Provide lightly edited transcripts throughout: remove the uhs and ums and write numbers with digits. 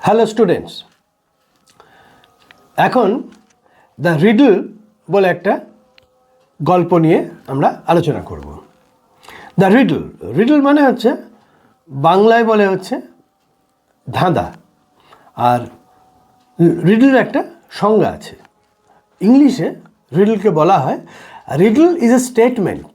Hello students, এখন the riddle বলে একটা গল্প নিয়ে আমরা আলোচনা করব। দ্য রিডল মানে হচ্ছে বাংলায় বলে হচ্ছে ধাঁধা, আর রিডলের একটা সংজ্ঞা আছে। ইংলিশে রিডলকে বলা হয় riddle is a statement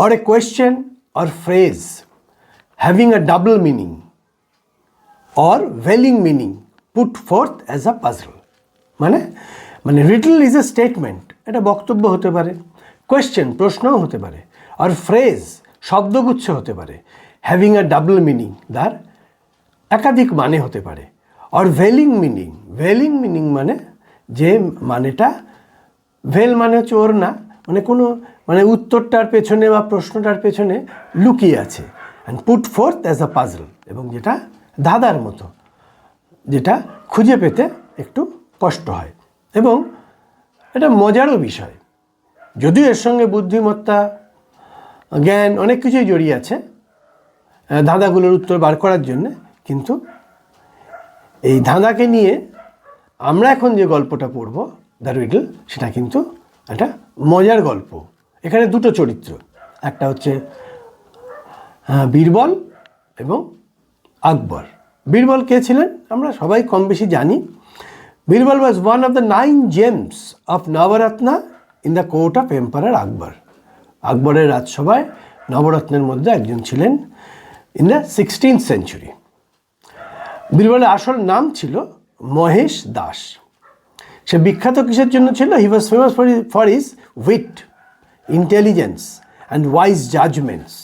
or a question or phrase having a double meaning or veiling meaning put forth as a puzzle. মানে riddle is a statement, এটা বক্তব্য হতে পারে, কোয়েশ্চেন প্রশ্নও হতে পারে, আর ফ্রেজ শব্দগুচ্ছ হতে পারে, হ্যাভিং আ ডাবল মিনিং তার একাধিক মানে হতে পারে, আর ভেলিং মিনিং মানে যে মানেটা, ভেল মানে হচ্ছে ওর না, মানে কোনো মানে উত্তরটার পেছনে বা প্রশ্নটার পেছনে লুকিয়ে আছে, and put fourth as a puzzle, এবং যেটা ধাঁধার মতো, যেটা খুঁজে পেতে একটু কষ্ট হয়, এবং এটা মজারও বিষয়। যদিও এর সঙ্গে বুদ্ধিমত্তা, জ্ঞান অনেক কিছুই জড়িয়ে আছে ধাঁধাগুলোর উত্তর বার করার জন্যে, কিন্তু এই ধাঁধাকে নিয়ে আমরা এখন যে গল্পটা পড়ব দ্য রিডল, সেটা কিন্তু একটা মজার গল্প। এখানে দুটো চরিত্র, একটা হচ্ছে বীরবল এবং আকবর। বীরবল কে ছিলেন আমরা সবাই কম বেশি জানি। Birbal was one of the 9 gems of Navratna in the court of emperor Akbar. আকবরের রাজসভায় নবরত্নের মধ্যে একজন ছিলেন ইন দ্য 16th century। বীরবলের আসল নাম ছিল মহেশ দাস। সে বিখ্যাত কিসের জন্য ছিল? He was famous for his wit, intelligence and wise judgements,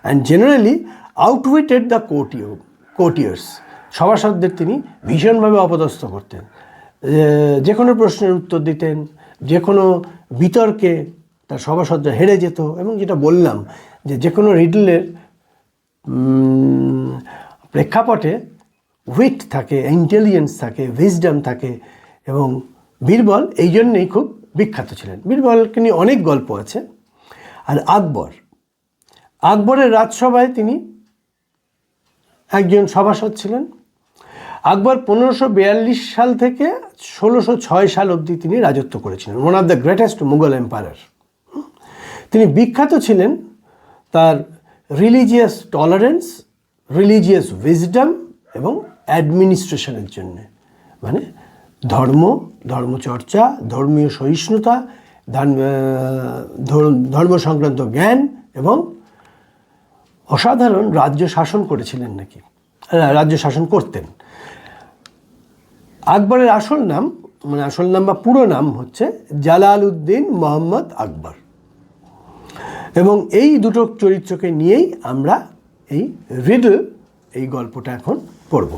and generally outwitted the courtiers. সভাসদদের তিনি ভীষণভাবে অপদস্থ করতেন, যে কোনো প্রশ্নের উত্তর দিতেন, যে কোনো বিতর্কে তার সভাসদরা হেরে যেত। এবং যেটা বললাম যে কোনো রিডলের প্রেক্ষাপটে উইট থাকে, ইন্টেলিজেন্স থাকে, উইজডম থাকে, এবং বীরবল এই জন্যেই খুব বিখ্যাত ছিলেন। বীরবলকে নিয়ে অনেক গল্প আছে। আর আকবরের রাজসভায় তিনি একজন সভাসদ ছিলেন। আকবর 1542 সাল থেকে 1606 সাল অবধি তিনি রাজত্ব করেছিলেন, one of the greatest Mughal empire. তিনি বিখ্যাত ছিলেন তার রিলিজিয়াস টলারেন্স, রিলিজিয়াস উইজডম এবং অ্যাডমিনিস্ট্রেশনের জন্যে, মানে ধর্মচর্চা, ধর্মীয় সহিষ্ণুতা, ধর্ম সংক্রান্ত জ্ঞান, এবং অসাধারণ রাজ্য শাসন করেছিলেন নাকি, রাজ্য শাসন করতেন। আকবরের আসল নাম বা পুরো নাম হচ্ছে জালালউদ্দিন মোহাম্মদ আকবর। এবং এই দুটো চরিত্রকে নিয়েই আমরা এই রিডল, এই গল্পটা এখন পড়ব।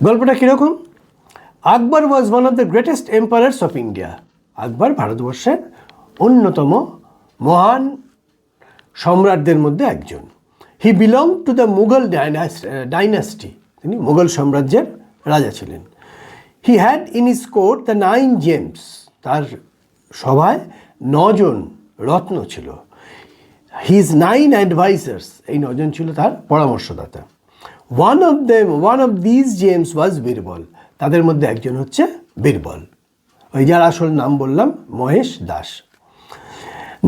গল্পটা কীরকম? Akbar was one of the greatest empires of India. Akbar ভারতবর্ষের অন্যতম মহান সম্রাটদের মধ্যে একজন। He belong to the Mughal dynasty, তিনি মুঘল সাম্রাজ্যের রাজা ছিলেন। He had in his court the 9 gems, তার সভায় 9 জন রত্ন ছিল। হিজ 9 অ্যাডভাইজার্স, এই 9 জন ছিল তার পরামর্শদাতা। ওয়ান অফ দিজ gems ওয়াজ বীরবল, তাদের মধ্যে একজন হচ্ছে বীরবল, ওই যার আসল নাম বললাম Mahesh Das.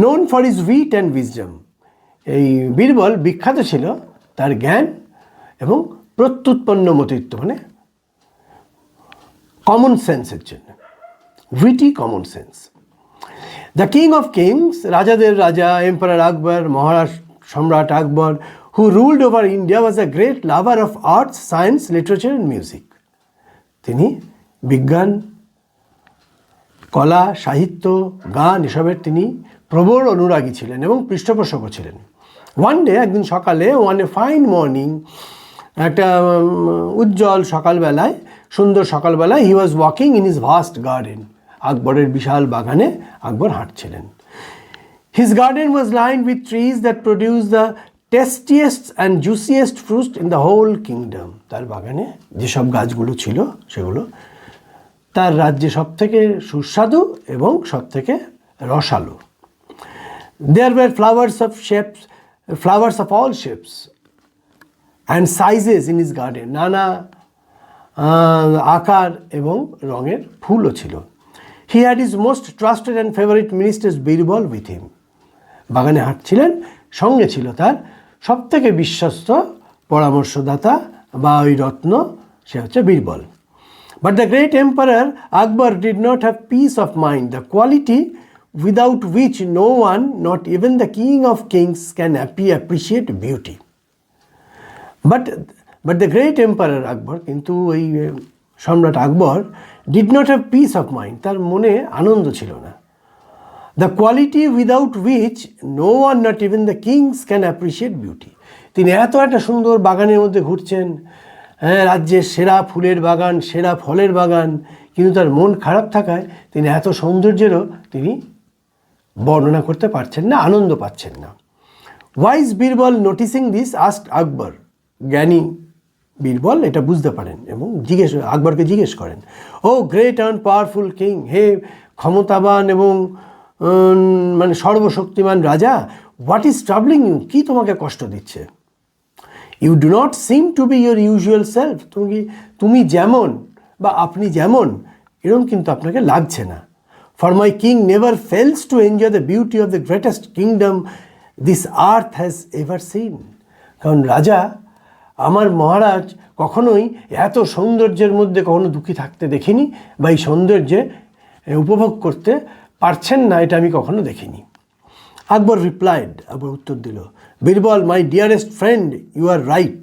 Known for his wheat and wisdom, এই বীরবল বিখ্যাত ছিল তার জ্ঞান এবং প্রত্যুৎপন্ন মতিত্ব, মানে কমন সেন্সের জন্য, witty common sense. The king of kings, রাজাদের রাজা, এম্পারার আকবর, মহারাজ সম্রাট আকবর, who ruled over India, was a great lover of arts, science, literature and music. তিনি বিজ্ঞান, কলা, সাহিত্য, গান এসবের তিনি প্রবল অনুরাগী ছিলেন এবং পৃষ্ঠপোষকও ছিলেন। ওয়ান ডে, একদিন সকালে, ওয়ান এ ফাইন মর্নিং, একটা উজ্জ্বল সকালবেলায়, সুন্দর সকালবেলায়, he was walking in his vast garden, আকবরের বিশাল বাগানে আকবর হাঁটছিলেন। His garden was lined with trees that produce the tastiest and juiciest fruit in the whole kingdom. তার বাগানে যেসব গাছগুলো ছিল সেগুলো তার রাজ্যে সব থেকে সুস্বাদু এবং সব থেকে রসালো। There were flowers of all shapes, and sizes in his garden, নানা আকার এবং রঙের ফুলও ছিল। He had his most trusted and favourite ministers Birbal with him, বাগানে হাঁটছিলেন, সঙ্গে ছিল তার সবথেকে বিশ্বস্ত পরামর্শদাতা বা ওই রত্ন, সে হচ্ছে Birbal. But the great emperor Akbar did not have peace of mind, the quality without which no one, not even the king of kings, can appreciate beauty. But the great emperor Akbar, কিন্তু ওই সম্রাট আকবর, did not have peace of mind, তার মনে আনন্দ ছিল না। The quality without which no one, not even the kings, can appreciate beauty. তিনি এত একটা সুন্দর বাগানের মধ্যে ঘুরছেন, হ্যাঁ, রাজ্যের সেরা ফুলের বাগান, সেরা ফলের বাগান, কিন্তু তার মন খারাপ থাকায় তিনি এত সৌন্দর্যেরও তিনি বর্ণনা করতে পারছেন না, আনন্দ পাচ্ছেন না। Wise Birbal noticing this asked Akbar, জ্ঞানী বীরবল এটা বুঝতে পারেন এবং আকবরকে জিজ্ঞেস করেন, O great and powerful king, হে ক্ষমতাবান এবং মানে সর্বশক্তিমান রাজা, হোয়াট ইজ ট্রাবলিং ইউ, কী তোমাকে কষ্ট দিচ্ছে? You do not seem to be your usual self, তুমি যেমন বা আপনি যেমন এরকম কিন্তু আপনাকে লাগছে না। For my king never fails to enjoy the beauty of the greatest kingdom this earth has ever seen, কারণ রাজা, আমার মহারাজ কখনোই এত সৌন্দর্যের মধ্যে কখনো দুঃখী থাকতে দেখিনি, বা এই সৌন্দর্যে উপভোগ করতে পারছেন না, এটা আমি কখনো দেখিনি। আকবর রিপ্লাইড, আকবর উত্তর দিল, Birbal my dearest friend, you are right,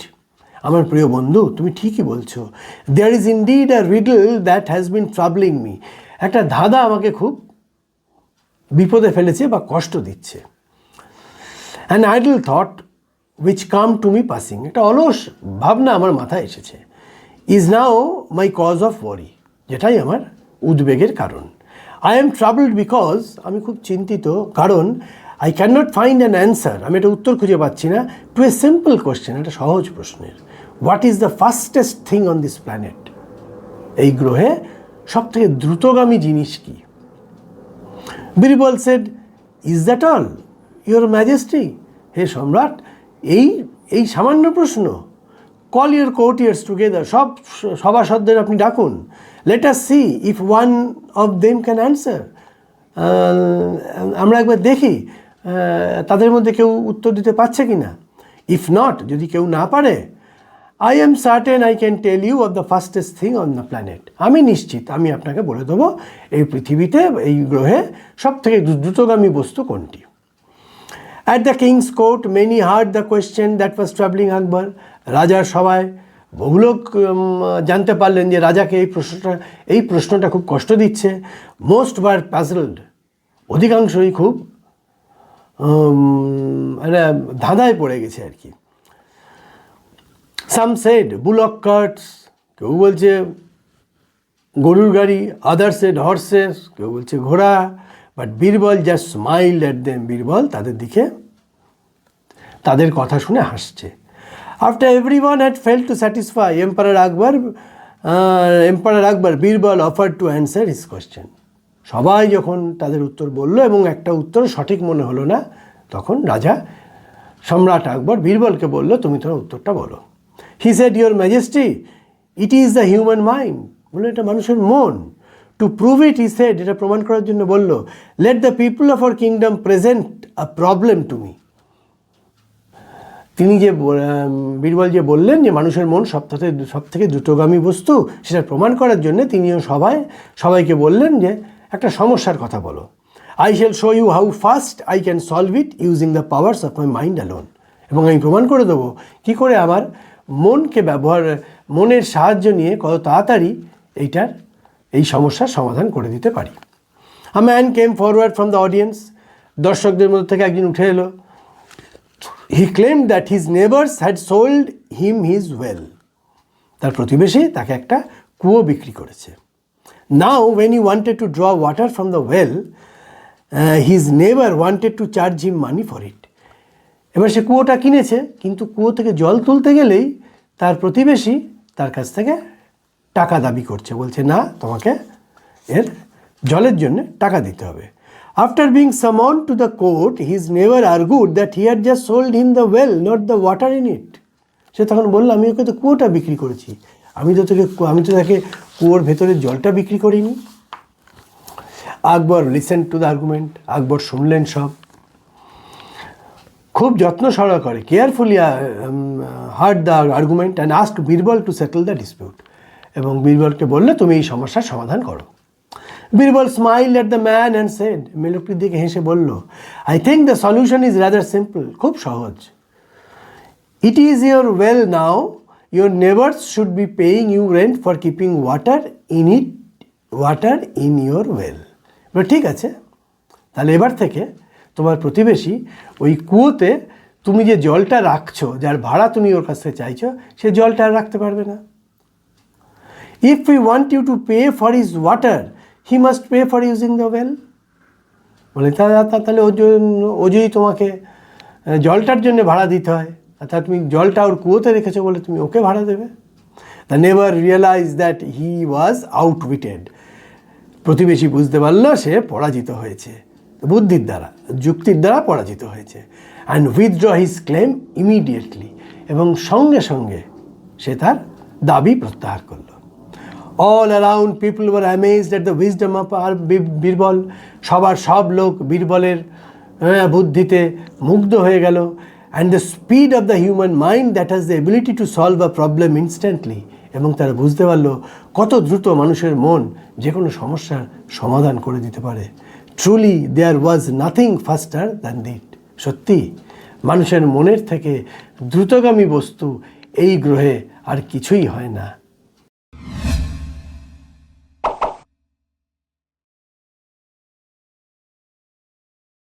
আমার প্রিয় বন্ধু তুমি ঠিকই বলছো। There is indeed a riddle that has been troubling me, একটা ধাঁধা আমাকে খুব বিপদে ফেলেছে বা কষ্ট দিচ্ছে। An idle thought which came to me passing, একটা অলস ভাবনা আমার মাথায় এসেছে। Is now my cause of worry, যেটাই আমার উদ্বেগের কারণ। আই এম ট্রাবলড বিকজ, আমি খুব চিন্তিত কারণ I can not find an answer, আমি একটা উত্তর খুঁজে পাচ্ছি না, টু এ সিম্পল কোয়েশ্চেন, একটা সহজ প্রশ্নের। What is the fastest thing on this planet, এই গ্রহে সবথেকে দ্রুতগামী জিনিস কি? Birbal said, is that all your majesty, হে সম্রাট, এই সামান্য প্রশ্ন? কল ইউর কোর্টিয়ার্স টুগেদার, সব সভাসদদের আপনি ডাকুন। Let us see if one of them can answer, আমরা একবার দেখি তাদের মধ্যে কেউ উত্তর দিতে পারছে কি না। ইফ নট, যদি কেউ না পারে, I am certain I can tell you of the fastest thing on the planet, আমি নিশ্চিত, আমি আপনাকে বলে দেবো এই পৃথিবীতে, এই গ্রহে সবথেকে দ্রুতগামী বস্তু কোনটি। At the king's court, many heard the question that was troubling Akbar. রাজার সভায় বহু লোক জানতে পারলেন যে রাজাকে এই প্রশ্নটা খুব কষ্ট দিচ্ছে। মোস্ট ওয়ার পাজলড, অধিকাংশই খুব ধাঁধায় পড়ে গেছে আর কি। সাম সেড বুলক কার্টস, কেউ বলছে গরুর গাড়ি, আদার সেড হর্সেস, কেউ বলছে ঘোড়া। But Birbal just smiled at them, Birbal তাদের দিকে, তাদের কথা শুনে হাসছে। After every one had fail to satisfy emperor Akbar Birbal offer to answer his question, সবাই যখন তাদের উত্তর বললো এবং একটা উত্তর সঠিক মনে হলো না, তখন রাজা সম্রাট আকবর বীরবলকে বলল, তুমি তোমার উত্তরটা বলো। He said, your majesty, it is the human mind, বললো এটা মানুষের মন। To prove it, he said, এটা প্রমাণ করার জন্য বলল, let the people of our kingdom present a problem to me. তিনি যে বীরবল যে বললেন যে মানুষের মন সব থেকে দ্রুতগামী বস্তু, সেটা প্রমাণ করার জন্য তিনিও সবাইকে বললেন যে একটা সমস্যার কথা বলো। I shall show you how fast I can solve it using the powers of my mind alone, এবং আমি প্রমাণ করে দেবো কী করে আমার মনের সাহায্য নিয়ে কত তাড়াতাড়ি এই সমস্যার সমাধান করে দিতে পারি। A man came forward from the audience, দর্শকদের মধ্যে থেকে একজন উঠে এলো। He claimed that his neighbours had sold him his well, তার প্রতিবেশী তাকে একটা কুয়ো বিক্রি করেছে। Now when he wanted to draw water from the well, his neighbour wanted to charge him money for it. এবার সে কুয়োটা কিনেছে, কিন্তু কুয়ো থেকে জল তুলতে গেলেই তার প্রতিবেশী তার কাছ থেকে টাকা দাবি করছে, বলছে না, তোমাকে এর জলের জন্য টাকা দিতে হবে। After being summoned to the court, his neighbour argued that he had just sold him the well, not the water in it. সে তখন বলল, আমি ওকে তো কুয়োটা বিক্রি করেছি, আমি তো তাকে কুয়োর ভেতরে জলটা বিক্রি করিনি। Akbar listen to the argument, Akbar শুনলেন সব, খুব যত্ন সহকারে carefully heard the argument and ask Birbal to settle the dispute, এবং বীরবলকে বললে তুমি এই সমস্যার সমাধান করো। Birbal smile at the man and said, মেলোকটির দিকে হেসে বলল, I think the solution is rather simple, খুব সহজ। It is your well now, your neighbours should be paying you rent for keeping water in your well. ঠিক আছে, তাহলে এবার থেকে তোমার প্রতিবেশী ওই কুয়োতে তুমি যে জলটা রাখছো, যার ভাড়া তুমি ওর কাছ থেকে চাইছো, সে জলটা আর রাখতে পারবে না। If we want you to pay for his water, he must pay for using the well. বলে তাহলে ও যদি তোমাকে জলটার জন্য ভাড়া দিতে হয়, অর্থাৎ তুমি জলটা ওর কুয়োতে রেখেছো বলে তুমি ওকে ভাড়া দেবে। They never realize that he was outwitted. প্রতিবেশী বুঝতে পারল সে পরাজিত হয়েছে, বুদ্ধির দ্বারা, যুক্তির দ্বারা পরাজিত হয়েছে। And withdraw his claim immediately, এবং সঙ্গে সঙ্গে সে তার দাবি প্রত্যাহার করল। All around people were amazed at the wisdom of Birbal. সব লোক বীরবলের বুদ্ধিতে মুগ্ধ হয়ে গেল। And the speed of the human mind that has the ability to solve a problem instantly, এবং তারা বুঝতে পারলো কত দ্রুত মানুষের মন যে কোনো সমস্যার সমাধান করে দিতে পারে। Truly there was nothing faster than that. সত্যি মানুষের মনের থেকে দ্রুতগামী বস্তু এই গ্রহে আর কিছুই হয় না।